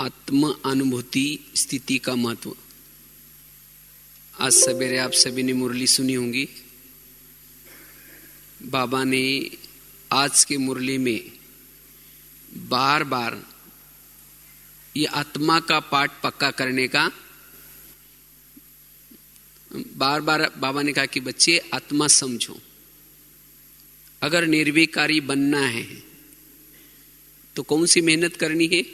आत्म अनुभूति स्थिति का महत्व। आज सवेरे आप सभी ने मुरली सुनी होंगी। बाबा ने आज के मुरली में बार बार ये आत्मा का पाठ पक्का करने का बार बार बाबा ने कहा कि बच्चे आत्मा समझो। अगर निर्विकारी बनना है तो कौन सी मेहनत करनी है?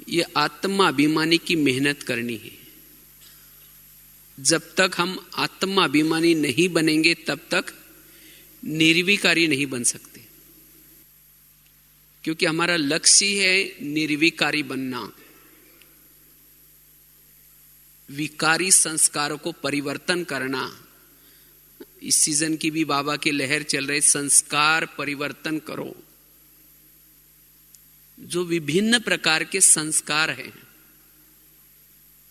ये आत्मा अभिमानी की मेहनत करनी है। जब तक हम आत्मा अभिमानी नहीं बनेंगे तब तक निर्विकारी नहीं बन सकते, क्योंकि हमारा लक्ष्य है निर्विकारी बनना। विकारी संस्कारों को परिवर्तन करना। इस सीजन की भी बाबा की लहर चल रही, संस्कार परिवर्तन करो। जो विभिन्न प्रकार के संस्कार हैं,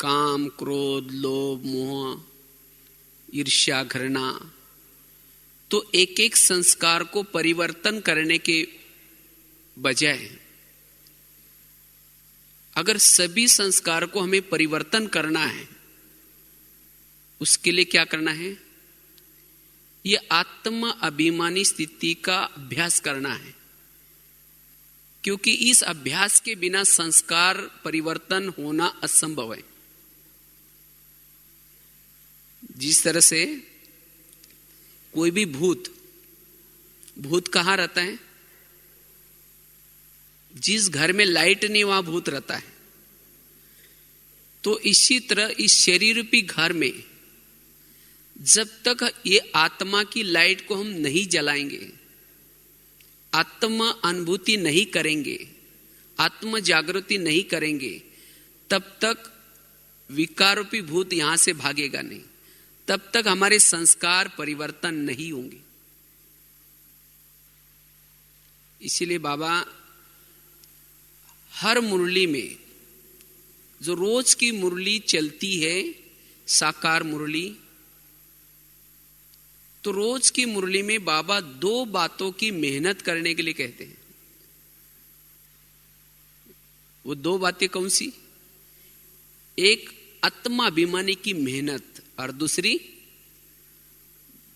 काम, क्रोध, लोभ, मोह, ईर्ष्या, घृणा, तो एक एक संस्कार को परिवर्तन करने के बजाय अगर सभी संस्कार को हमें परिवर्तन करना है, उसके लिए क्या करना है? ये आत्म अभिमानी स्थिति का अभ्यास करना है, क्योंकि इस अभ्यास के बिना संस्कार परिवर्तन होना असंभव है। जिस तरह से कोई भी भूत कहां रहता है? जिस घर में लाइट नहीं वहां भूत रहता है। तो इसी तरह इस शरीर रूपी घर में जब तक ये आत्मा की लाइट को हम नहीं जलाएंगे, आत्म अनुभूति नहीं करेंगे, आत्म जागृति नहीं करेंगे, तब तक विकार रूपी भूत यहां से भागेगा नहीं। तब तक हमारे संस्कार परिवर्तन नहीं होंगे। इसीलिए बाबा हर मुरली में, जो रोज की मुरली चलती है साकार मुरली, तो रोज की मुरली में बाबा दो बातों की मेहनत करने के लिए कहते हैं। वो दो बातें कौन सी? एक आत्माभिमानी की मेहनत और दूसरी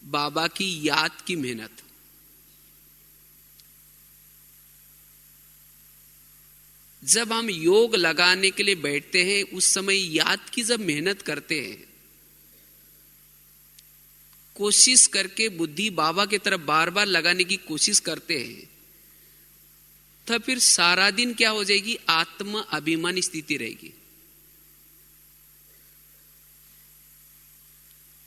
बाबा की याद की मेहनत। जब हम योग लगाने के लिए बैठते हैं, उस समय याद की जब मेहनत करते हैं, कोशिश करके बुद्धि बाबा की तरफ बार बार लगाने की कोशिश करते हैं, तो फिर सारा दिन क्या हो जाएगी? आत्म अभिमानी स्थिति रहेगी।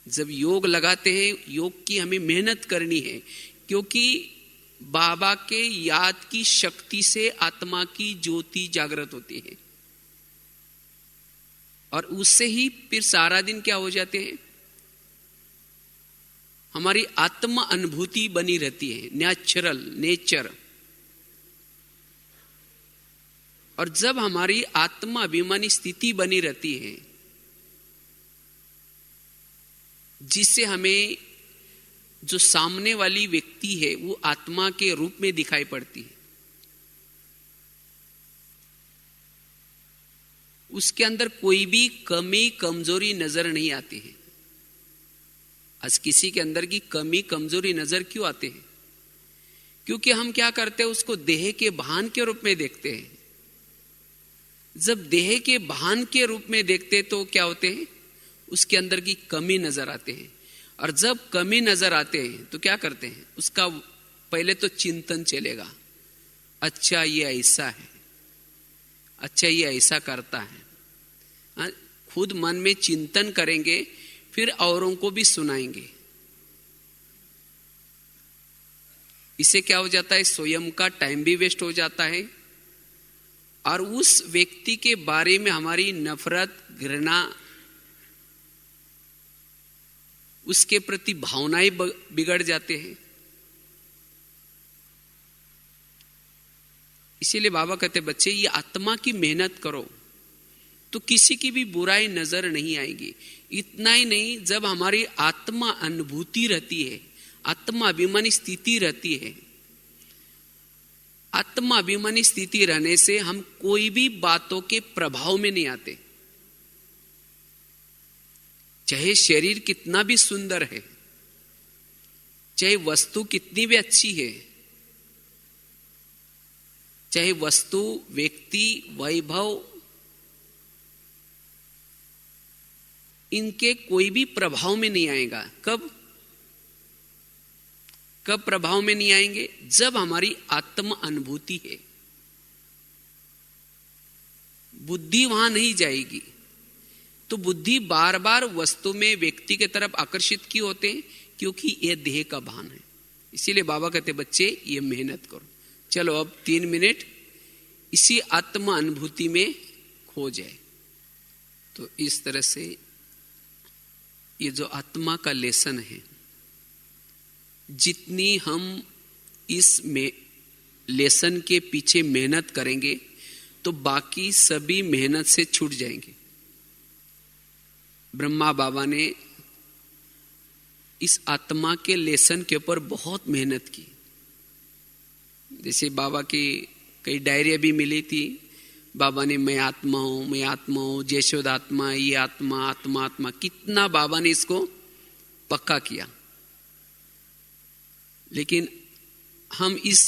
जब योग लगाते हैं, योग की हमें मेहनत करनी है, क्योंकि बाबा के याद की शक्ति से आत्मा की ज्योति जागृत होती है, और उससे ही फिर सारा दिन क्या हो जाते हैं? हमारी आत्म अनुभूति बनी रहती है, नेचर। और जब हमारी आत्मा अभिमानी स्थिति बनी रहती है, जिससे हमें जो सामने वाली व्यक्ति है वो आत्मा के रूप में दिखाई पड़ती है, उसके अंदर कोई भी कमी कमजोरी नजर नहीं आती है। आज किसी के अंदर की कमी कमजोरी नजर क्यों आते हैं? क्योंकि हम क्या करते हैं? उसको देह के भान के रूप में देखते हैं। जब देह के भान के रूप में देखते तो क्या होते हैं? उसके अंदर की कमी नजर आते हैं। और जब कमी नजर आते हैं तो क्या करते हैं? उसका पहले तो चिंतन चलेगा, अच्छा ये ऐसा है, अच्छा ये ऐसा करता है। खुद मन में चिंतन करेंगे, फिर औरों को भी सुनाएंगे। इससे क्या हो जाता है? स्वयं का टाइम भी वेस्ट हो जाता है, और उस व्यक्ति के बारे में हमारी नफरत, घृणा, उसके प्रति भावनाएं बिगड़ जाते हैं। इसीलिए बाबा कहते बच्चे ये आत्मा की मेहनत करो तो किसी की भी बुराई नजर नहीं आएगी। इतना ही नहीं, जब हमारी आत्मा अनुभूति रहती है, आत्मा अभिमानी स्थिति रहती है, आत्मा अभिमानी स्थिति रहने से हम कोई भी बातों के प्रभाव में नहीं आते। चाहे शरीर कितना भी सुंदर है, चाहे वस्तु कितनी भी अच्छी है, चाहे वस्तु, व्यक्ति, वैभव, इनके कोई भी प्रभाव में नहीं आएगा। कब प्रभाव में नहीं आएंगे? जब हमारी आत्म अनुभूति है। बुद्धि वहां नहीं जाएगी। तो बुद्धि बार बार वस्तु में, व्यक्ति के तरफ आकर्षित क्यों होते हैं? क्योंकि यह देह का भान है। इसीलिए बाबा कहते बच्चे ये मेहनत करो। चलो अब 3 मिनट इसी आत्म अनुभूति में खो जाए। तो इस तरह से ये जो आत्मा का लेसन है, जितनी हम इस में लेसन के पीछे मेहनत करेंगे तो बाकी सभी मेहनत से छूट जाएंगे। ब्रह्मा बाबा ने इस आत्मा के लेसन के ऊपर बहुत मेहनत की। जैसे बाबा की कई डायरिया भी मिली थी। बाबा ने मैं आत्मा हूं, जयशोदात्मा, ये आत्मा, आत्मा आत्मा, कितना बाबा ने इसको पक्का किया। लेकिन हम इस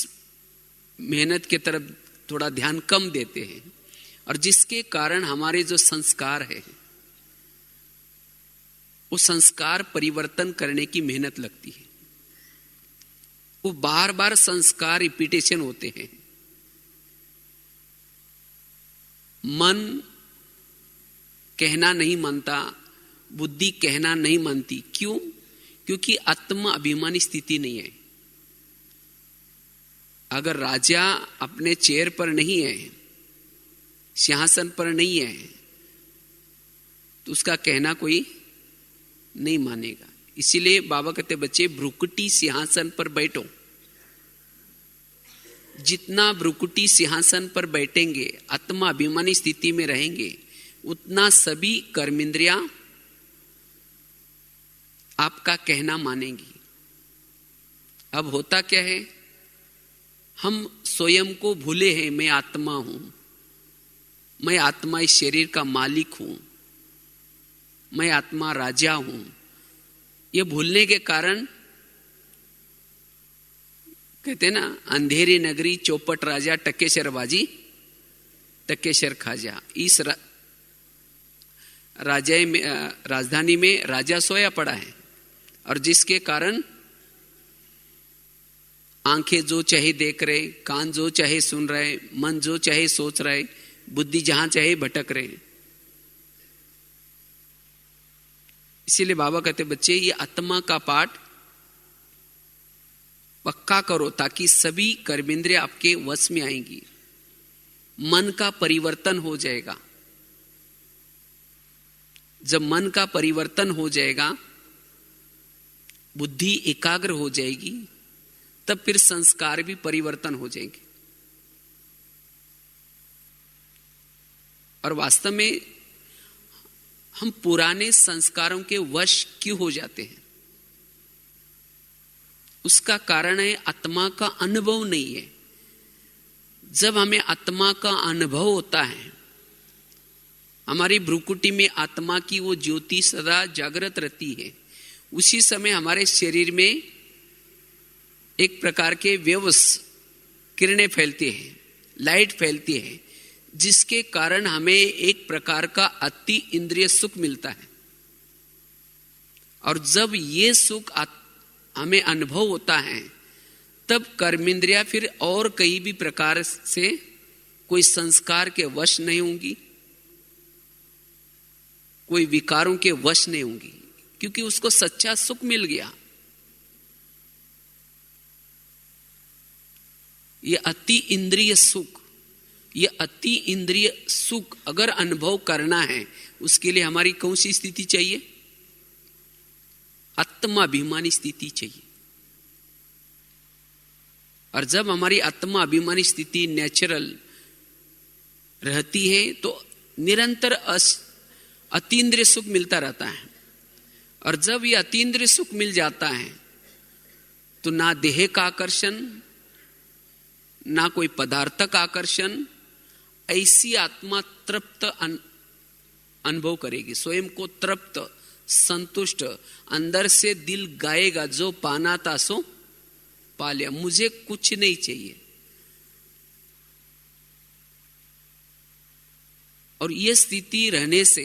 मेहनत के तरफ थोड़ा ध्यान कम देते हैं, और जिसके कारण हमारे जो संस्कार है, वो संस्कार परिवर्तन करने की मेहनत लगती है। वो बार बार संस्कार रिपीटेशन होते हैं। मन कहना नहीं मानता, बुद्धि कहना नहीं मानती। क्यों? क्योंकि आत्मा अभिमानी स्थिति नहीं है। अगर राजा अपने चेयर पर नहीं है, सिंहासन पर नहीं है, तो उसका कहना कोई नहीं मानेगा। इसीलिए बाबा कहते बच्चे भ्रुकुटी सिंहासन पर बैठो। जितना भ्रुकुटी सिंहासन पर बैठेंगे, आत्मा अभिमानी स्थिति में रहेंगे, उतना सभी कर्मेंद्रियां आपका कहना मानेंगी। अब होता क्या है, हम स्वयं को भूले हैं। मैं आत्मा हूं, मैं आत्मा इस शरीर का मालिक हूं, मैं आत्मा राजा हूं। ये भूलने के कारण कहते ना, अंधेरी नगरी चौपट राजा, टकेशर बाजी टकेशर खाजा। इस राजधानी में राजा सोया पड़ा है, और जिसके कारण आंखें जो चाहे देख रहे, कान जो चाहे सुन रहे, मन जो चाहे सोच रहे, बुद्धि जहां चाहे भटक रहे। इसीलिए बाबा कहते बच्चे ये आत्मा का पाठ पक्का करो, ताकि सभी कर्मेंद्रियां आपके वश में आएंगी। मन का परिवर्तन हो जाएगा। जब मन का परिवर्तन हो जाएगा, बुद्धि एकाग्र हो जाएगी, तब फिर संस्कार भी परिवर्तन हो जाएंगे। और वास्तव में हम पुराने संस्कारों के वश क्यों हो जाते हैं? उसका कारण है आत्मा का अनुभव नहीं है। जब हमें आत्मा का अनुभव होता है, हमारी भ्रुकुटी में आत्मा की वो ज्योति सदा जागृत रहती है, उसी समय हमारे शरीर में एक प्रकार के वेव्स, किरणें फैलती हैं, लाइट फैलती है, जिसके कारण हमें एक प्रकार का अति इंद्रिय सुख मिलता है। और जब ये सुख हमें अनुभव होता है, तब कर्मेंद्रियां फिर और कई भी प्रकार से कोई संस्कार के वश नहीं होंगी, कोई विकारों के वश नहीं होंगी, क्योंकि उसको सच्चा सुख मिल गया। ये अति इंद्रिय सुख, ये अति इंद्रिय सुख अगर अनुभव करना है, उसके लिए हमारी कौन सी स्थिति चाहिए? आत्माभिमानी स्थिति चाहिए। और जब हमारी आत्मा अभिमानी स्थिति नेचुरल रहती है, तो निरंतर अतीन्द्रिय सुख मिलता रहता है। और जब ये अतीन्द्रिय सुख मिल जाता है, तो ना देह का आकर्षण, ना कोई पदार्थक आकर्षण, ऐसी आत्मा तृप्त अनुभव करेगी, स्वयं को तृप्त, संतुष्ट, अंदर से दिल गाएगा जो पाना था सो पा लिया, मुझे कुछ नहीं चाहिए। और यह स्थिति रहने से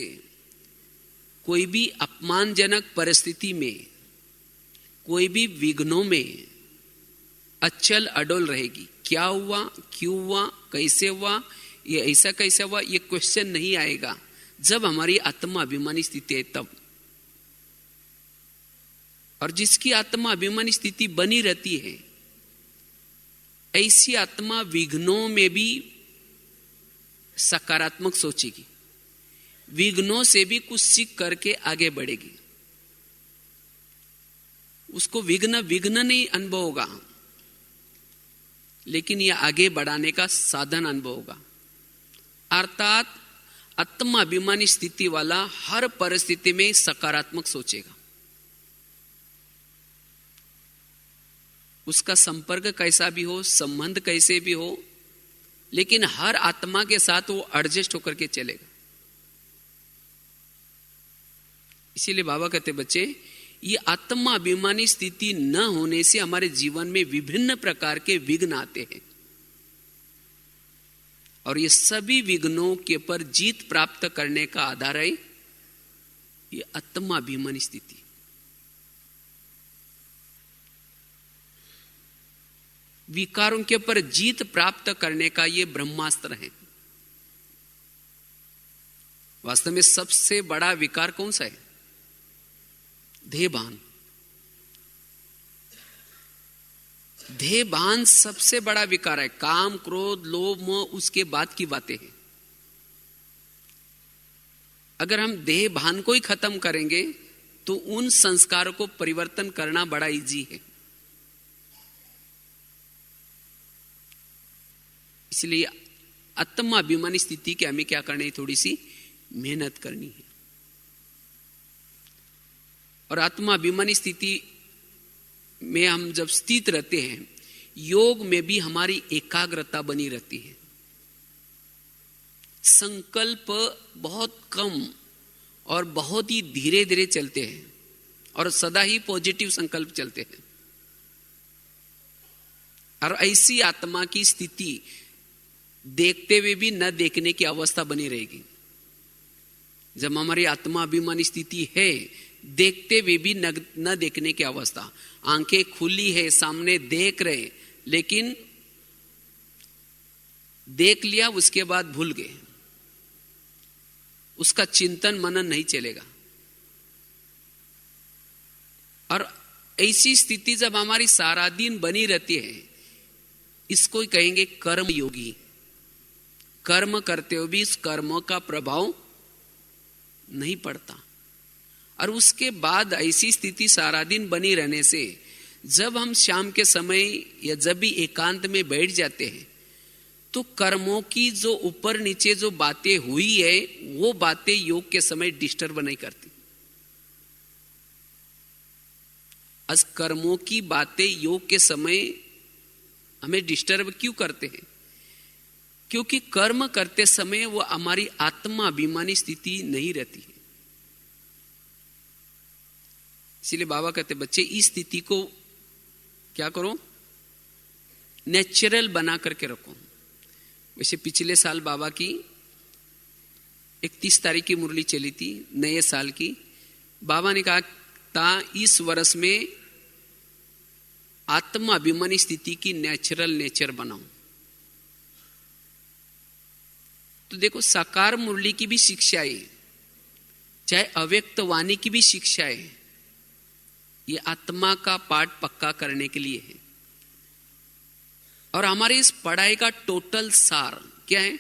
कोई भी अपमानजनक परिस्थिति में, कोई भी विघ्नों में अचल अडोल रहेगी। क्या हुआ, क्यों हुआ, कैसे हुआ, ये ऐसा कैसे हुआ, ये क्वेश्चन नहीं आएगा जब हमारी आत्मा अभिमानी स्थिति है तब। और जिसकी आत्मा अभिमानी स्थिति बनी रहती है, ऐसी आत्मा विघ्नों में भी सकारात्मक सोचेगी, विघ्नों से भी कुछ सीख करके आगे बढ़ेगी। उसको विघ्न नहीं अनुभव होगा, लेकिन यह आगे बढ़ाने का साधन अनुभव होगा। अर्थात आत्मा अभिमानी स्थिति वाला हर परिस्थिति में सकारात्मक सोचेगा। उसका संपर्क कैसा भी हो, संबंध कैसे भी हो, लेकिन हर आत्मा के साथ वो एडजस्ट होकर के चलेगा। इसीलिए बाबा कहते बच्चे, ये आत्मा अभिमानी स्थिति न होने से हमारे जीवन में विभिन्न प्रकार के विघ्न आते हैं, और ये सभी विघ्नों के पर जीत प्राप्त करने का आधार है ये आत्मा अभिमानी स्थिति। विकारों के पर जीत प्राप्त करने का ये ब्रह्मास्त्र है। वास्तव में सबसे बड़ा विकार कौन सा है? देहभान। देहभान सबसे बड़ा विकार है। काम, क्रोध, लोभ, मोह उसके बाद की बातें हैं। अगर हम देहभान को ही खत्म करेंगे तो उन संस्कारों को परिवर्तन करना बड़ा इजी है। इसलिए आत्मा अभिमानी स्थिति के हमें क्या करनी है? थोड़ी सी मेहनत करनी है। और आत्मा अभिमानी स्थिति में हम जब स्थित रहते हैं, योग में भी हमारी एकाग्रता बनी रहती है। संकल्प बहुत कम और बहुत ही धीरे धीरे चलते हैं, और सदा ही पॉजिटिव संकल्प चलते हैं। और ऐसी आत्मा की स्थिति देखते हुए भी न देखने की अवस्था बनी रहेगी। जब हमारी आत्मा अभिमानी स्थिति है, देखते हुए भी न देखने की अवस्था, आंखें खुली है, सामने देख रहे, लेकिन देख लिया उसके बाद भूल गए, उसका चिंतन मनन नहीं चलेगा। और ऐसी स्थिति जब हमारी सारा दिन बनी रहती है, इसको ही कहेंगे कर्म योगी। कर्म करते हुए भी इस कर्म का प्रभाव नहीं पड़ता। और उसके बाद ऐसी स्थिति सारा दिन बनी रहने से जब हम शाम के समय या जब भी एकांत में बैठ जाते हैं, तो कर्मों की जो ऊपर नीचे जो बातें हुई है, वो बातें योग के समय डिस्टर्ब नहीं करती। आज कर्मों की बातें योग के समय हमें डिस्टर्ब क्यों करते हैं? क्योंकि कर्म करते समय वो हमारी आत्मा अभिमानी स्थिति नहीं रहती है। इसीलिए बाबा कहते बच्चे, इस स्थिति को क्या करो? नेचुरल बना करके रखो। वैसे पिछले साल बाबा की 31 तारीख की मुरली चली थी, नए साल की। बाबा ने कहा था इस वर्ष में आत्मा अभिमानी स्थिति की नेचुरल नेचर बनाओ। तो देखो, साकार मुरली की भी शिक्षा है, चाहे अव्यक्त वाणी की भी शिक्षा है, ये आत्मा का पाठ पक्का करने के लिए है। और हमारे इस पढ़ाई का टोटल सार क्या है?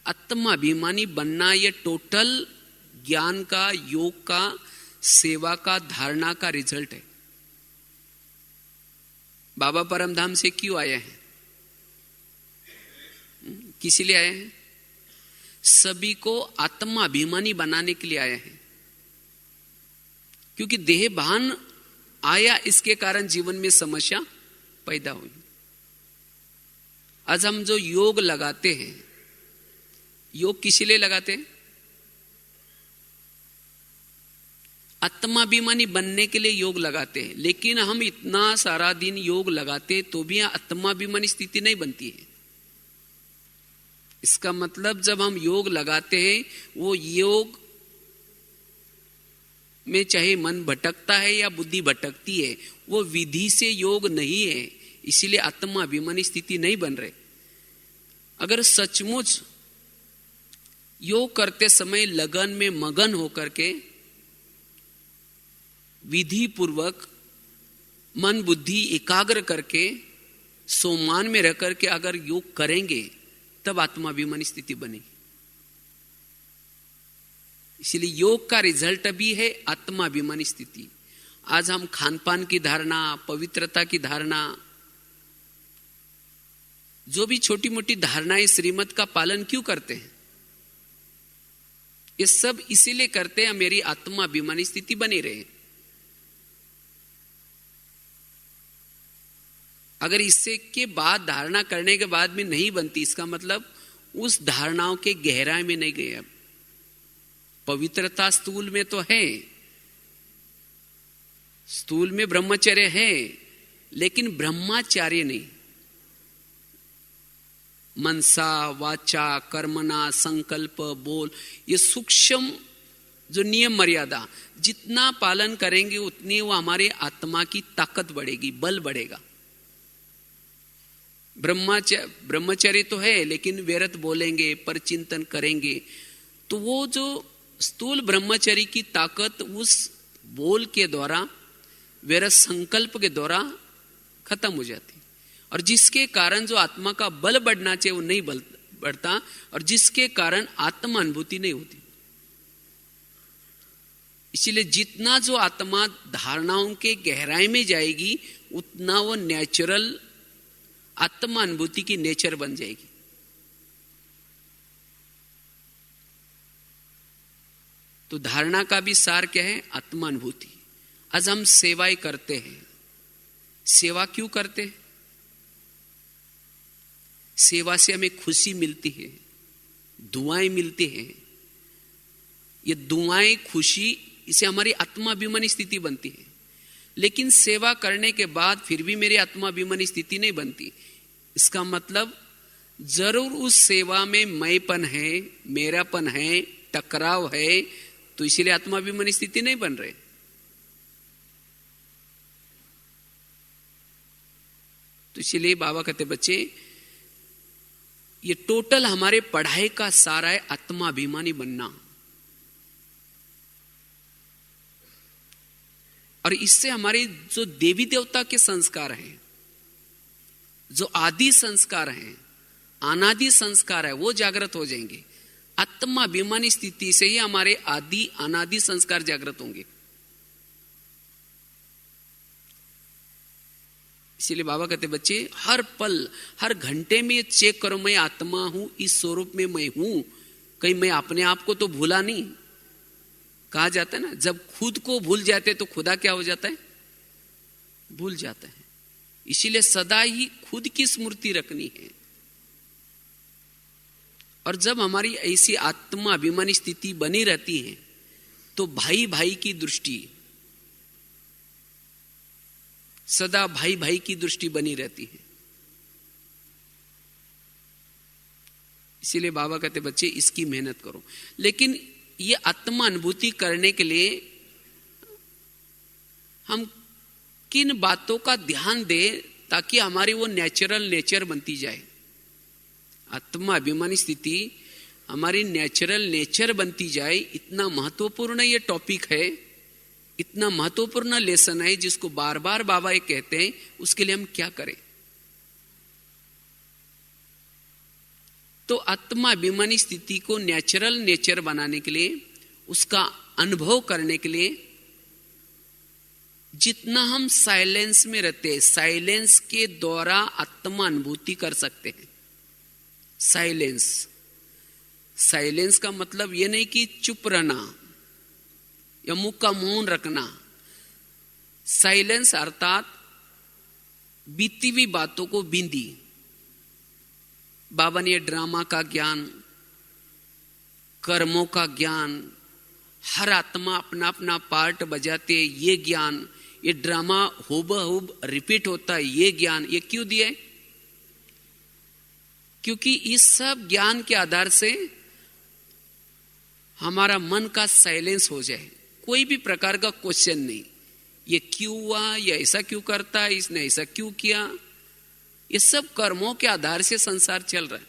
आत्मा अभिमानी बनना। ये टोटल ज्ञान का, योग का, सेवा का, धारणा का रिजल्ट है। बाबा परमधाम से क्यों आए हैं? किस लिए आए हैं? सभी को आत्मा अभिमानी बनाने के लिए आए हैं। क्योंकि देह भान आया, इसके कारण जीवन में समस्या पैदा हुई। आज हम जो योग लगाते हैं, योग किस लिए लगाते हैं? आत्माभिमानी बनने के लिए योग लगाते हैं। लेकिन हम इतना सारा दिन योग लगाते तो भी आत्माभिमानी स्थिति नहीं बनती है। इसका मतलब जब हम योग लगाते हैं, वो योग में चाहे मन भटकता है या बुद्धि भटकती है, वो विधि से योग नहीं है, इसीलिए आत्माभिमानी स्थिति नहीं बन रहे। अगर सचमुच योग करते समय लगन में मगन होकर के विधि पूर्वक मन बुद्धि एकाग्र करके सोमान में रह करके अगर योग करेंगे, तब आत्माभिमानी स्थिति बनेगी। इसलिए योग का रिजल्ट भी है आत्माभिमानी स्थिति। आज हम खान पान की धारणा, पवित्रता की धारणा, जो भी छोटी मोटी धारणाएं श्रीमत का पालन क्यों करते हैं? ये सब इसीलिए करते हैं मेरी आत्माभिमानी स्थिति बनी रहे। अगर इससे के बाद धारणा करने के बाद भी नहीं बनती, इसका मतलब उस धारणाओं के गहराई में नहीं गए। अब पवित्रता स्थूल में तो है, स्थूल में ब्रह्मचर्य है, लेकिन ब्रह्मचार्य नहीं। मनसा वाचा कर्मणा संकल्प बोल, ये सूक्ष्म जो नियम मर्यादा जितना पालन करेंगे उतनी वो हमारे आत्मा की ताकत बढ़ेगी, बल बढ़ेगा। ब्रह्मचर्य तो है, लेकिन व्यर्थ बोलेंगे, पर चिंतन करेंगे, तो वो जो स्थूल ब्रह्मचर्य की ताकत उस बोल के द्वारा, व्यर्थ संकल्प के द्वारा खत्म हो जाती। और जिसके कारण जो आत्मा का बल बढ़ना चाहिए वो नहीं बढ़ता, और जिसके कारण आत्मा अनुभूति नहीं होती। इसलिए जितना जो आत्मा धारणाओं के गहराई में जाएगी, उतना वो नेचुरल आत्मा अनुभूति की नेचर बन जाएगी। तो धारणा का भी सार क्या है? आत्मा अनुभूति। आज हम सेवाएं करते हैं, सेवा क्यों करते हैं? सेवा से हमें खुशी मिलती है, दुआएं मिलती हैं। ये दुआएं, खुशी, इसे हमारी आत्माभिमानी स्थिति बनती है। लेकिन सेवा करने के बाद फिर भी मेरी आत्माभिमानी स्थिति नहीं बनती। इसका मतलब जरूर उस सेवा में मैंपन है, मेरापन है, टकराव है, तो इसीलिए आत्माभिमानी स्थिति नहीं बन रहे। तो इसीलिए बाबा कहते बच्चे, ये टोटल हमारे पढ़ाई का सारा है आत्माभिमानी बनना। और इससे हमारे जो देवी देवता के संस्कार हैं, जो आदि संस्कार हैं, अनादि संस्कार है, वो जागृत हो जाएंगे। आत्माभिमानी स्थिति से ही हमारे आदि अनादि संस्कार जागृत होंगे। इसीलिए बाबा कहते बच्चे, हर पल हर घंटे में चेक करो, मैं आत्मा हूं, इस स्वरूप में मैं हूं, कहीं मैं अपने आप को तो भूला नहीं। कहा जाता है ना, जब खुद को भूल जाते तो खुदा क्या हो जाता है? भूल जाता है। इसीलिए सदा ही खुद की स्मृति रखनी है। और जब हमारी ऐसी आत्मा अभिमानी स्थिति बनी रहती है, तो भाई भाई की दृष्टि, सदा भाई भाई की दृष्टि बनी रहती है। इसीलिए बाबा कहते बच्चे, इसकी मेहनत करो। लेकिन ये आत्मा अनुभूति करने के लिए हम किन बातों का ध्यान दें ताकि हमारी वो नेचुरल नेचर बनती जाए? आत्मा अभिमानी स्थिति हमारी नेचुरल नेचर बनती जाए, इतना महत्वपूर्ण ये टॉपिक है, इतना महत्वपूर्ण लेसन है, जिसको बार बार बाबा ये कहते हैं। उसके लिए हम क्या करें? तो आत्मा अभिमानी स्थिति को नेचुरल नेचर बनाने के लिए, उसका अनुभव करने के लिए, जितना हम साइलेंस में रहते हैं, साइलेंस के द्वारा आत्मा अनुभूति कर सकते हैं। साइलेंस, साइलेंस का मतलब यह नहीं कि चुप रहना या मुंह का मौन रखना। साइलेंस अर्थात बीती हुई बातों को बींदी। बाबा ने ड्रामा का ज्ञान, कर्मों का ज्ञान, हर आत्मा अपना अपना पार्ट बजाते ये ज्ञान, ये ड्रामा हुबहूब रिपीट होता है ये ज्ञान, ये क्यों दिया है? क्योंकि इस सब ज्ञान के आधार से हमारा मन का साइलेंस हो जाए, कोई भी प्रकार का क्वेश्चन नहीं, ये क्यों हुआ, ये ऐसा क्यों करता है, इसने ऐसा क्यों किया। ये सब कर्मों के आधार से संसार चल रहा है,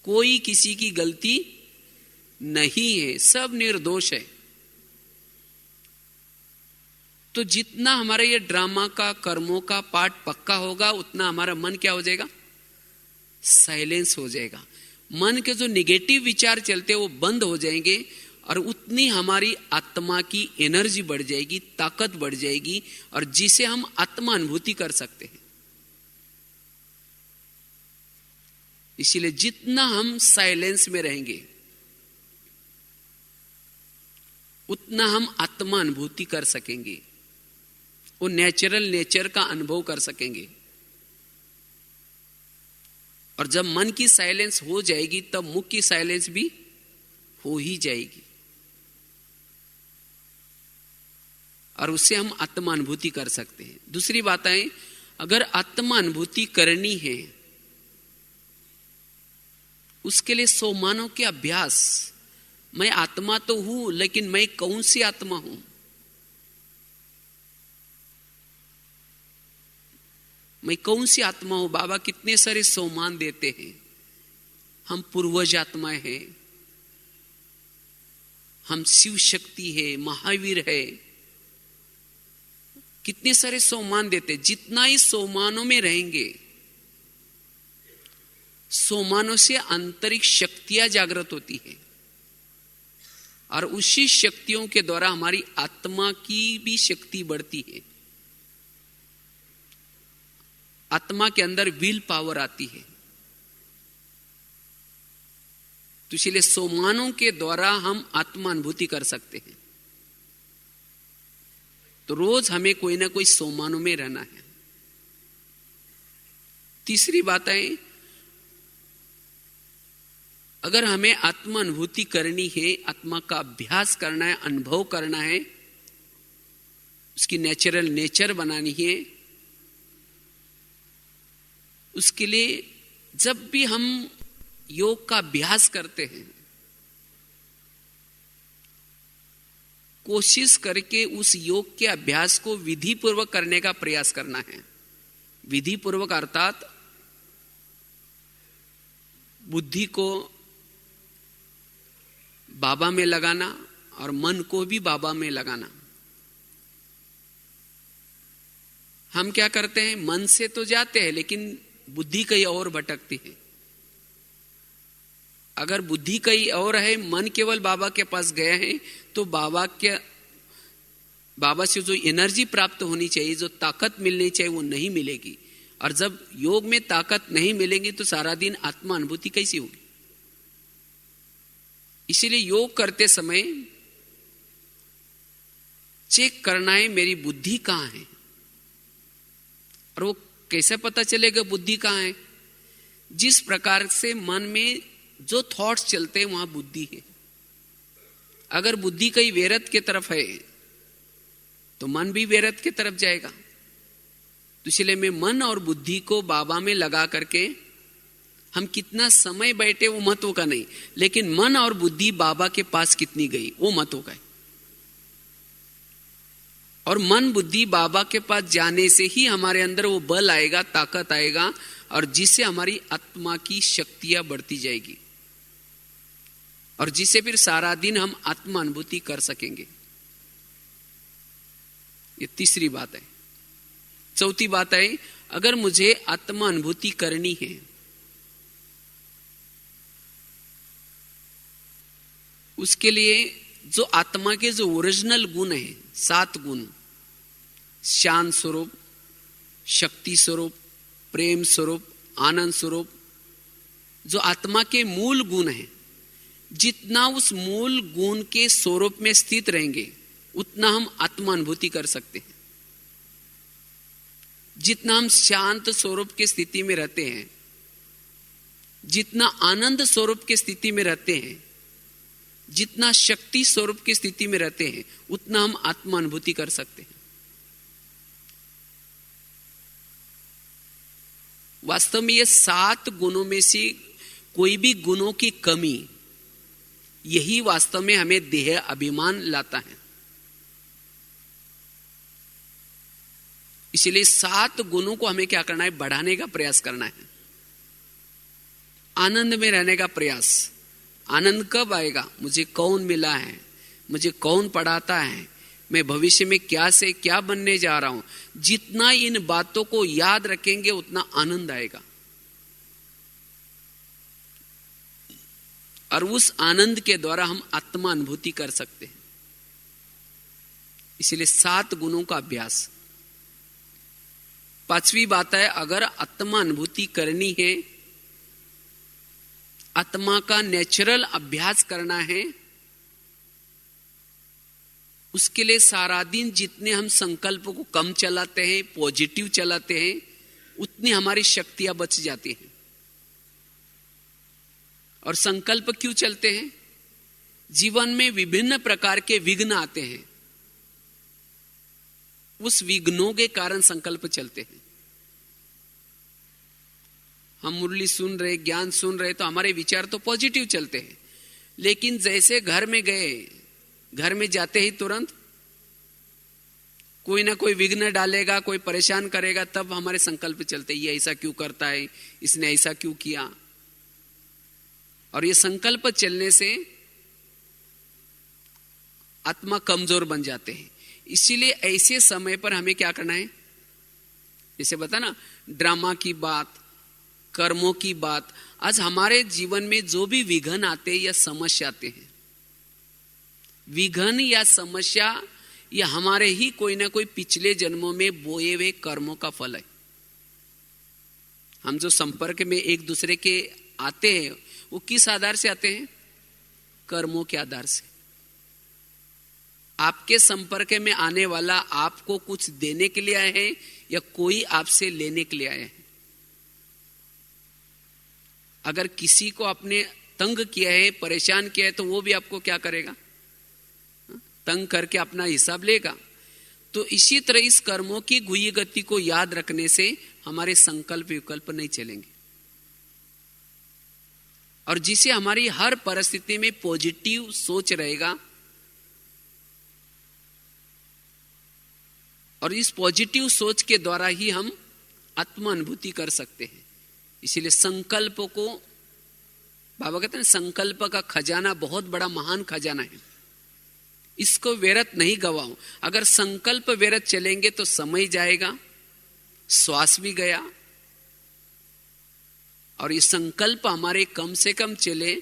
कोई किसी की गलती नहीं है, सब निर्दोष है। तो जितना हमारा ये ड्रामा का कर्मों का पार्ट पक्का होगा उतना हमारा मन क्या हो जाएगा? साइलेंस हो जाएगा। मन के जो निगेटिव विचार चलते हैं वो बंद हो जाएंगे और उतनी हमारी आत्मा की एनर्जी बढ़ जाएगी, ताकत बढ़ जाएगी, और जिसे हम आत्मा अनुभूति कर सकते हैं। इसीलिए जितना हम साइलेंस में रहेंगे उतना हम आत्मा अनुभूति कर सकेंगे, वो नेचुरल नेचर का अनुभव कर सकेंगे। और जब मन की साइलेंस हो जाएगी तब मुख की साइलेंस भी हो ही जाएगी, और उससे हम आत्मा अनुभूति कर सकते हैं। दूसरी बात है, अगर आत्मा अनुभूति करनी है उसके लिए सोमानों के अभ्यास। मैं आत्मा तो हूं, लेकिन मैं कौन सी आत्मा हूं? मैं कौन सी आत्मा हूं? बाबा कितने सारे सोमान देते हैं। हम पूर्वज आत्माएं हैं, हम शिव शक्ति है, महावीर है, कितने सारे सोमान देते। जितना ही सोमानों में रहेंगे, सोमानों से आंतरिक शक्तियां जागृत होती है, और उसी शक्तियों के द्वारा हमारी आत्मा की भी शक्ति बढ़ती है। आत्मा के अंदर विल पावर आती है। तो इसलिए सोमानों के द्वारा हम आत्मा अनुभूति कर सकते हैं। तो रोज हमें कोई ना कोई सोमानों में रहना है। तीसरी बात है, अगर हमें आत्मा अनुभूति करनी है, आत्मा का अभ्यास करना है, अनुभव करना है, उसकी नेचुरल नेचर बनानी है, उसके लिए जब भी हम योग का अभ्यास करते हैं, कोशिश करके उस योग के अभ्यास को विधि पूर्वक करने का प्रयास करना है। विधि पूर्वक अर्थात बुद्धि को बाबा में लगाना और मन को भी बाबा में लगाना। हम क्या करते हैं, मन से तो जाते हैं लेकिन बुद्धि कहीं और भटकती है। अगर बुद्धि कहीं और है, मन केवल बाबा के पास गया है, तो बाबा से जो एनर्जी प्राप्त होनी चाहिए, जो ताकत मिलनी चाहिए, वो नहीं मिलेगी। और जब योग में ताकत नहीं मिलेगी तो सारा दिन आत्मा अनुभूति कैसी होगी? इसीलिए योग करते समय चेक करना है मेरी बुद्धि कहां है। और वो कैसे पता चलेगा बुद्धि कहां है? जिस प्रकार से मन में जो थॉट्स चलते हैं वहां बुद्धि है। अगर बुद्धि कहीं वेरत की तरफ है तो मन भी वेरत की तरफ जाएगा। तो इसलिए मैं मन और बुद्धि को बाबा में लगा करके, हम कितना समय बैठे वो महत्व का नहीं, लेकिन मन और बुद्धि बाबा के पास कितनी गई वो महत्व का है। और मन बुद्धि बाबा के पास जाने से ही हमारे अंदर वो बल आएगा, ताकत आएगा, और जिससे हमारी आत्मा की शक्तियां बढ़ती जाएगी, और जिससे फिर सारा दिन हम आत्मा अनुभूति कर सकेंगे। ये तीसरी बात है। चौथी बात है, अगर मुझे आत्मा अनुभूति करनी है, उसके लिए जो आत्मा के जो ओरिजिनल गुण है, 7 गुण, शांत स्वरूप, शक्ति स्वरूप, प्रेम स्वरूप, आनंद स्वरूप, जो आत्मा के मूल गुण है, जितना उस मूल गुण के स्वरूप में स्थित रहेंगे उतना हम आत्मा अनुभूति कर सकते हैं। जितना हम शांत स्वरूप की स्थिति में रहते हैं, जितना आनंद स्वरूप की स्थिति में रहते हैं, जितना शक्ति स्वरूप की स्थिति में रहते हैं, उतना हम आत्मा अनुभूति कर सकते हैं। वास्तव में ये 7 गुणों में से कोई भी गुणों की कमी, यही वास्तव में हमें देह अभिमान लाता है। इसलिए 7 गुणों को हमें क्या करना है? बढ़ाने का प्रयास करना है। आनंद में रहने का प्रयास। आनंद कब आएगा? मुझे कौन मिला है, मुझे कौन पढ़ाता है, मैं भविष्य में क्या से क्या बनने जा रहा हूं। जितना इन बातों को याद रखेंगे उतना आनंद आएगा, और उस आनंद के द्वारा हम आत्मा अनुभूति कर सकते हैं। इसलिए 7 गुणों का अभ्यास। 5वीं बात है, अगर आत्मा अनुभूति करनी है, आत्मा का नेचुरल अभ्यास करना है, उसके लिए सारा दिन जितने हम संकल्प को कम चलाते हैं, पॉजिटिव चलाते हैं, उतनी हमारी शक्तियां बच जाती हैं। और संकल्प क्यों चलते हैं? जीवन में विभिन्न प्रकार के विघ्न आते हैं, उस विघ्नों के कारण संकल्प चलते हैं। हम मुरली सुन रहे, ज्ञान सुन रहे, तो हमारे विचार तो पॉजिटिव चलते हैं, लेकिन जैसे घर में गए, घर में जाते ही तुरंत कोई ना कोई विघ्न डालेगा, कोई परेशान करेगा, तब हमारे संकल्प चलते, ये ऐसा क्यों करता है, इसने ऐसा क्यों किया। और ये संकल्प चलने से आत्मा कमजोर बन जाते हैं। इसीलिए ऐसे समय पर हमें क्या करना है? जैसे बता ना, ड्रामा की बात, कर्मों की बात। आज हमारे जीवन में जो भी विघ्न आते हैं या समस्या आते हैं, विघ्न या समस्या ये हमारे ही कोई ना कोई पिछले जन्मों में बोए हुए कर्मों का फल है। हम जो संपर्क में एक दूसरे के आते हैं, वो किस आधार से आते हैं? कर्मों के आधार से। आपके संपर्क में आने वाला आपको कुछ देने के लिए आए हैं या कोई आपसे लेने के लिए आए हैं? अगर किसी को आपने तंग किया है, परेशान किया है, तो वो भी आपको क्या करेगा? तंग करके अपना हिसाब लेगा। तो इसी तरह इस कर्मों की गुई गति को याद रखने से हमारे संकल्प विकल्प नहीं चलेंगे, और जिसे हमारी हर परिस्थिति में पॉजिटिव सोच रहेगा, और इस पॉजिटिव सोच के द्वारा ही हम आत्मा अनुभूति कर सकते हैं। इसीलिए संकल्प को, बाबा कहते हैं संकल्प का खजाना बहुत बड़ा महान खजाना है, इसको व्यर्थ नहीं गवाओ। अगर संकल्प व्यर्थ चलेंगे तो समय जाएगा, श्वास भी गया, और ये संकल्प हमारे कम से कम चले।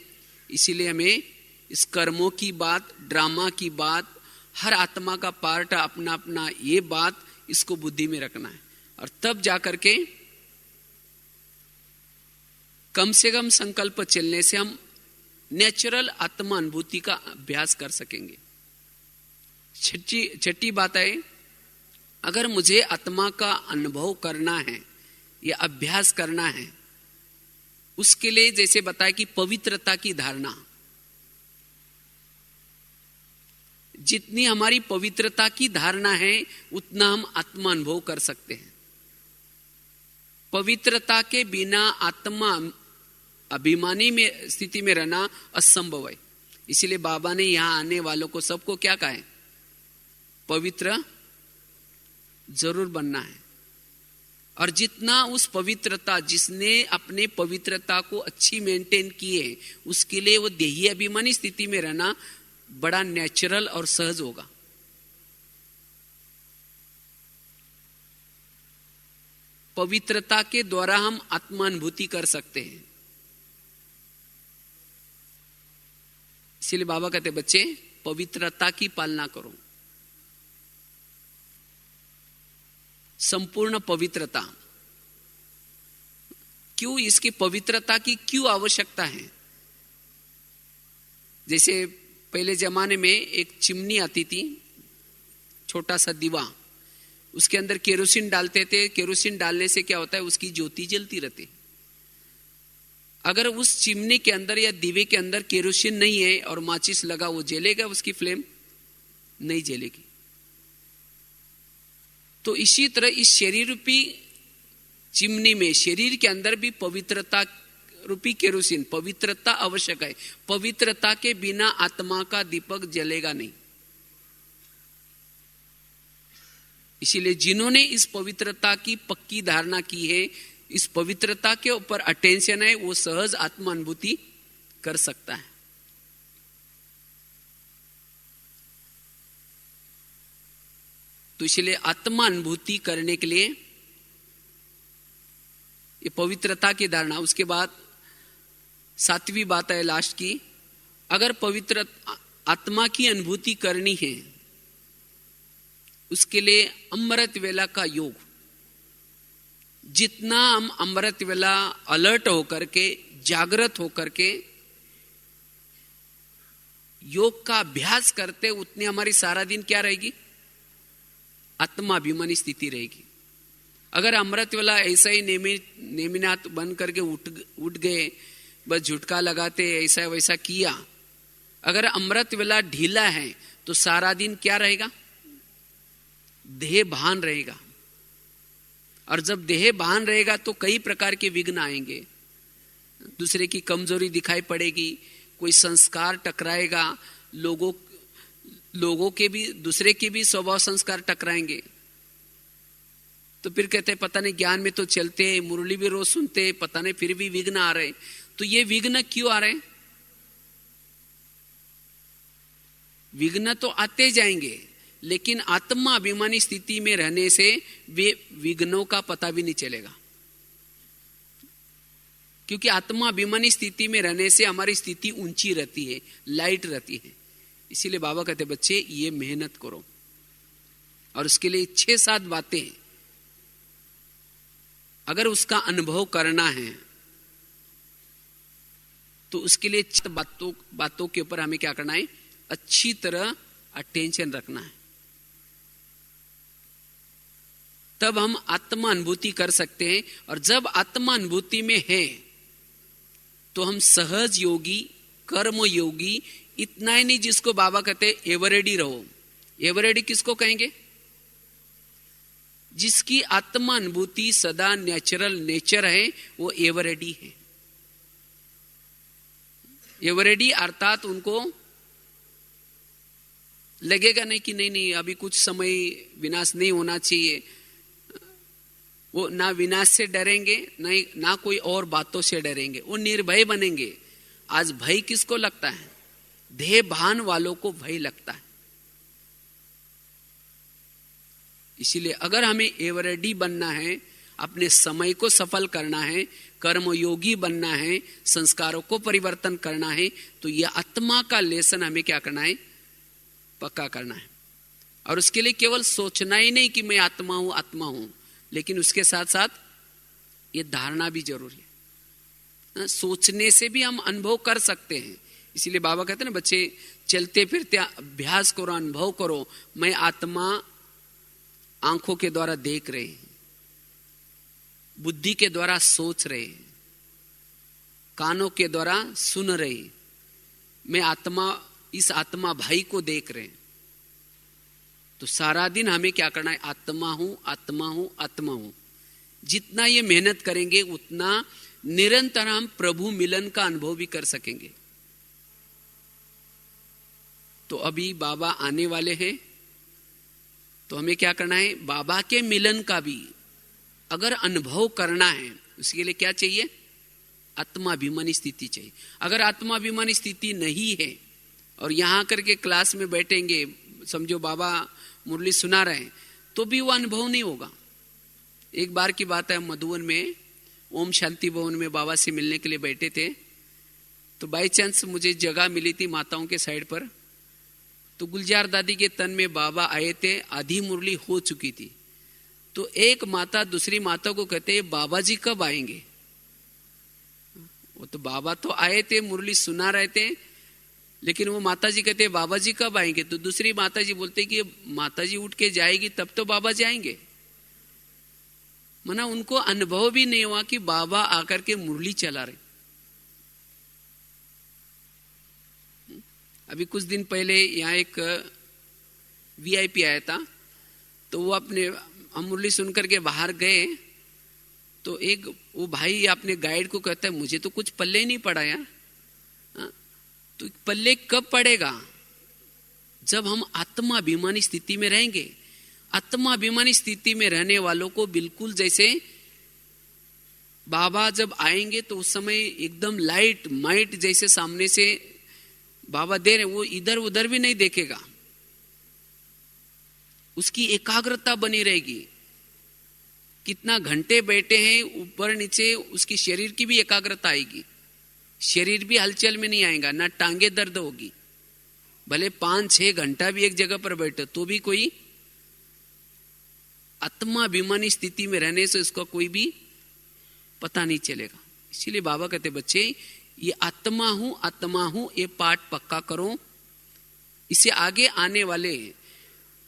इसीलिए हमें इस कर्मों की बात, ड्रामा की बात, हर आत्मा का पार्ट अपना अपना, ये बात इसको बुद्धि में रखना है, और तब जाकर के कम से कम संकल्प चलने से हम नेचुरल आत्मा अनुभूति का अभ्यास कर सकेंगे। छठी बात है, अगर मुझे आत्मा का अनुभव करना है या अभ्यास करना है, उसके लिए जैसे बताया कि पवित्रता की धारणा, जितनी हमारी पवित्रता की धारणा है उतना हम आत्मा अनुभव कर सकते हैं। पवित्रता के बिना आत्मा अभिमानी में स्थिति में रहना असंभव है। इसीलिए बाबा ने यहां आने वालों को सबको क्या कहा है? पवित्र जरूर बनना है। और जितना उस पवित्रता, जिसने अपने पवित्रता को अच्छी मेंटेन की है, उसके लिए वो देही अभिमानी स्थिति में रहना बड़ा नेचुरल और सहज होगा। पवित्रता के द्वारा हम आत्मानुभूति कर सकते हैं। इसलिए बाबा कहते बच्चे पवित्रता की पालना करो, संपूर्ण पवित्रता। क्यों? इसकी पवित्रता की क्यों आवश्यकता है? जैसे पहले जमाने में एक चिमनी आती थी, छोटा सा दीवा, उसके अंदर केरोसिन डालते थे, केरोसिन डालने से क्या होता है, उसकी ज्योति जलती रहती। अगर उस चिमनी के अंदर या दीवे के अंदर केरोसिन नहीं है और माचिस लगा, वो जलेगा? उसकी फ्लेम नहीं जलेगी। तो इसी तरह इस शरीर रूपी चिमनी में, शरीर के अंदर भी पवित्रता रूपी केरोसिन, पवित्रता आवश्यक है। पवित्रता के बिना आत्मा का दीपक जलेगा नहीं। इसीलिए जिन्होंने इस पवित्रता की पक्की धारणा की है, इस पवित्रता के ऊपर अटेंशन है, वो सहज आत्मा अनुभूति कर सकता है। तो इसलिए आत्मा अनुभूति करने के लिए ये पवित्रता की धारणा। उसके बाद 7वीं बात है लास्ट की, अगर पवित्र आत्मा की अनुभूति करनी है, उसके लिए अमृत वेला का योग। जितना हम अमृत वेला अलर्ट होकर के, जागृत होकर के योग का अभ्यास करते, उतनी हमारी सारा दिन क्या रहेगी, आत्माभिमानी स्थिति रहेगी। अगर अमृत वेला ऐसा ही नेमिनाथ बन करके उठ गए, बस झुटका लगाते, ऐसा वैसा किया, अगर अमृत वेला ढीला है तो सारा दिन क्या रहेगा, देह भान रहेगा। और जब देह भान रहेगा तो कई प्रकार के विघ्न आएंगे। दूसरे की कमजोरी दिखाई पड़ेगी, कोई संस्कार टकराएगा, लोगों के भी, दूसरे के भी स्वभाव संस्कार टकराएंगे। तो फिर कहते हैं पता नहीं ज्ञान में तो चलते, मुरली भी रोज सुनते, पता नहीं फिर भी विघ्न आ रहे। तो ये विघ्न क्यों आ रहे? विघ्न तो आते जाएंगे, लेकिन आत्मा अभिमानी स्थिति में रहने से वे विघ्नों का पता भी नहीं चलेगा। क्योंकि आत्मा अभिमानी स्थिति में रहने से हमारी स्थिति ऊंची रहती है, लाइट रहती है। इसीलिए बाबा कहते बच्चे ये मेहनत करो, और उसके लिए 6-7 बातें अगर उसका अनुभव करना है तो उसके लिए बातों के ऊपर हमें क्या करना है, अच्छी तरह अटेंशन रखना है। तब हम आत्मा अनुभूति कर सकते हैं। और जब आत्मा अनुभूति में है तो हम सहज योगी, कर्म योगी, इतना ही नहीं जिसको बाबा कहते एवर रेडी रहो। एवर रेडी किसको कहेंगे? जिसकी आत्मा अनुभूति सदा नेचुरल नेचर है, वो एवर रेडी है। एवर रेडी अर्थात उनको लगेगा नहीं कि नहीं अभी कुछ समय विनाश नहीं होना चाहिए। वो ना विनाश से डरेंगे, ना कोई और बातों से डरेंगे, वो निर्भय बनेंगे। आज भय किसको लगता है? देह भान वालों को भय लगता है। इसीलिए अगर हमें एवरेडी बनना है, अपने समय को सफल करना है, कर्मयोगी बनना है, संस्कारों को परिवर्तन करना है, तो यह आत्मा का लेसन हमें क्या करना है, पक्का करना है। और उसके लिए केवल सोचना ही नहीं कि मैं आत्मा हूं, लेकिन उसके साथ साथ ये धारणा भी जरूरी है। सोचने से भी हम अनुभव कर सकते हैं। इसीलिए बाबा कहते हैं ना, बच्चे चलते फिरते अभ्यास करो, अनुभव करो। मैं आत्मा आंखों के द्वारा देख रहे हैं, बुद्धि के द्वारा सोच रहे हैं, कानों के द्वारा सुन रहे हैं, मैं आत्मा, इस आत्मा भाई को देख रहे हैं। तो सारा दिन हमें क्या करना है, आत्मा हूं, आत्मा हूं, आत्मा हूं। जितना ये मेहनत करेंगे उतना निरंतर हम प्रभु मिलन का अनुभव भी कर सकेंगे। तो अभी बाबा आने वाले हैं, तो हमें क्या करना है, बाबा के मिलन का भी अगर अनुभव करना है, उसके लिए क्या चाहिए, आत्माभिमानी स्थिति चाहिए। अगर आत्माभिमानी स्थिति नहीं है और यहां करके क्लास में बैठेंगे, समझो बाबा मुरली सुना रहे हैं, तो भी वो अनुभव नहीं होगा। एक बार की बात है, मधुबन में ओम शांति भवन में बाबा से मिलने के लिए बैठे थे। तो बाई चांस मुझे जगह मिली थी माताओं के साइड पर। तो गुलजार दादी के तन में बाबा आए थे, आधी मुरली हो चुकी थी। तो एक माता दूसरी माता को कहते, बाबा जी कब आएंगे? वो तो बाबा तो आए थे, मुरली सुना रहे थे, लेकिन वो माता जी कहते बाबा जी कब आएंगे? तो दूसरी माता जी बोलते कि माता जी उठ के जाएगी तब तो बाबा जी आएंगे। मना उनको अनुभव भी नहीं हुआ कि बाबा आकर के मुरली चला रहे। अभी कुछ दिन पहले यहाँ एक वीआईपी आया था, तो वो हम मुरली सुन करके बाहर गए, तो एक वो भाई अपने गाइड को कहता है मुझे तो कुछ पल्ले नहीं पड़ा यार। तो पल्ले कब पड़ेगा? जब हम आत्माभिमानी स्थिति में रहेंगे। आत्माभिमानी स्थिति में रहने वालों को बिल्कुल जैसे बाबा जब आएंगे तो उस समय एकदम लाइट माइट जैसे सामने से बाबा दे रहे, वो इधर उधर भी नहीं देखेगा, उसकी एकाग्रता बनी रहेगी। कितना घंटे बैठे हैं ऊपर नीचे, उसकी शरीर की भी एकाग्रता आएगी, शरीर भी हलचल में नहीं आएगा, ना टांगे दर्द होगी। भले 5-6 घंटा भी एक जगह पर बैठे तो भी कोई आत्माभिमानी स्थिति में रहने से उसका कोई भी पता नहीं चलेगा। इसीलिए बाबा कहते बच्चे ये आत्मा हूं ये पाठ पक्का करो। इससे आगे आने वाले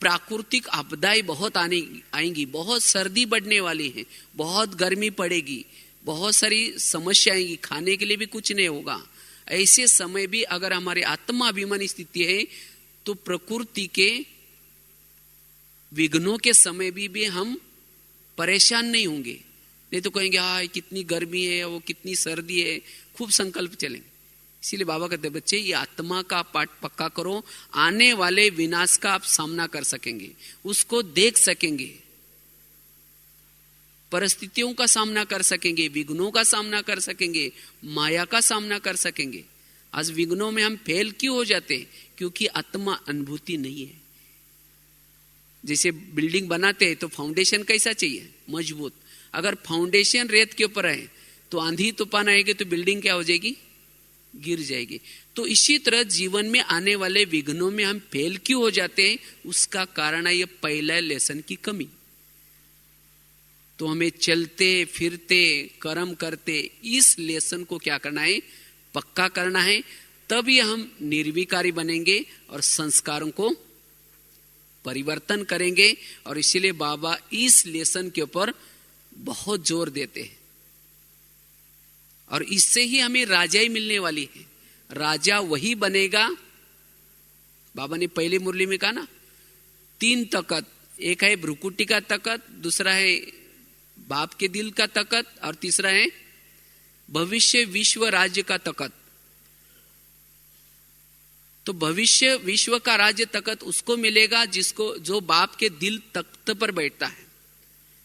प्राकृतिक आपदाएं बहुत आएंगी, बहुत सर्दी बढ़ने वाली है, बहुत गर्मी पड़ेगी, बहुत सारी समस्या आएंगी, खाने के लिए भी कुछ नहीं होगा। ऐसे समय भी अगर हमारे आत्माभिमानी स्थिति है तो प्रकृति के विघ्नों के समय भी हम परेशान नहीं होंगे। नहीं तो कहेंगे हाँ कितनी गर्मी है, वो कितनी सर्दी है, खूब संकल्प चलेंगे। इसीलिए बाबा कहते बच्चे ये आत्मा का पाठ पक्का करो, आने वाले विनाश का आप सामना कर सकेंगे, उसको देख सकेंगे, परिस्थितियों का सामना कर सकेंगे, विघ्नों का सामना कर सकेंगे, माया का सामना कर सकेंगे। आज विघ्नों में हम फेल क्यों हो जाते हैं? क्योंकि आत्मा अनुभूति नहीं है। जैसे बिल्डिंग बनाते हैं तो फाउंडेशन कैसा चाहिए? मजबूत। अगर फाउंडेशन रेत के ऊपर है तो आंधी तूफान आएगी तो बिल्डिंग क्या हो जाएगी? गिर जाएगी। तो इसी तरह जीवन में आने वाले विघ्नों में हम फेल क्यों हो जाते हैं? उसका कारण है ये पहला लेसन की कमी। तो हमें चलते फिरते कर्म करते इस लेसन को क्या करना है? पक्का करना है। तभी हम निर्विकारी बनेंगे और संस्कारों को परिवर्तन करेंगे। और इसीलिए बाबा इस लेसन के ऊपर बहुत जोर देते हैं। और इससे ही हमें राजाई मिलने वाली है। राजा वही बनेगा, बाबा ने पहली मुरली में कहा ना, 3 तकत, एक है भ्रुकुटी का तकत, दूसरा है बाप के दिल का तकत, और तीसरा है भविष्य विश्व राज्य का तकत। तो भविष्य विश्व का राज्य तकत उसको मिलेगा जिसको जो बाप के दिल तख्त पर बैठता है।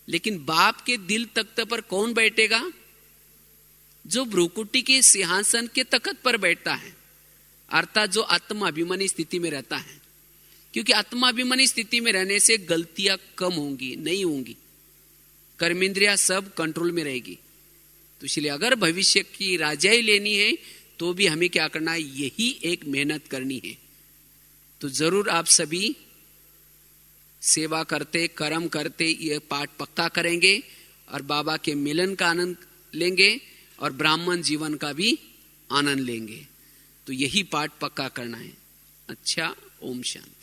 लेकिन बाप के दिल तख्त पर कौन बैठेगा? जो भ्रुकुटी के सिंहासन के तख्त पर बैठता है, अर्थात जो आत्माभिमानी स्थिति में रहता है। क्योंकि आत्माभिमानी स्थिति में रहने से गलतियां कम होंगी, नहीं होंगी, कर्मेंद्रिया सब कंट्रोल में रहेगी। तो इसलिए अगर भविष्य की राजाई लेनी है तो भी हमें क्या करना है? यही एक मेहनत करनी है। तो जरूर आप सभी सेवा करते कर्म करते ये पाठ पक्का करेंगे और बाबा के मिलन का आनंद लेंगे और ब्राह्मण जीवन का भी आनंद लेंगे। तो यही पाठ पक्का करना है। अच्छा, ओम शांति।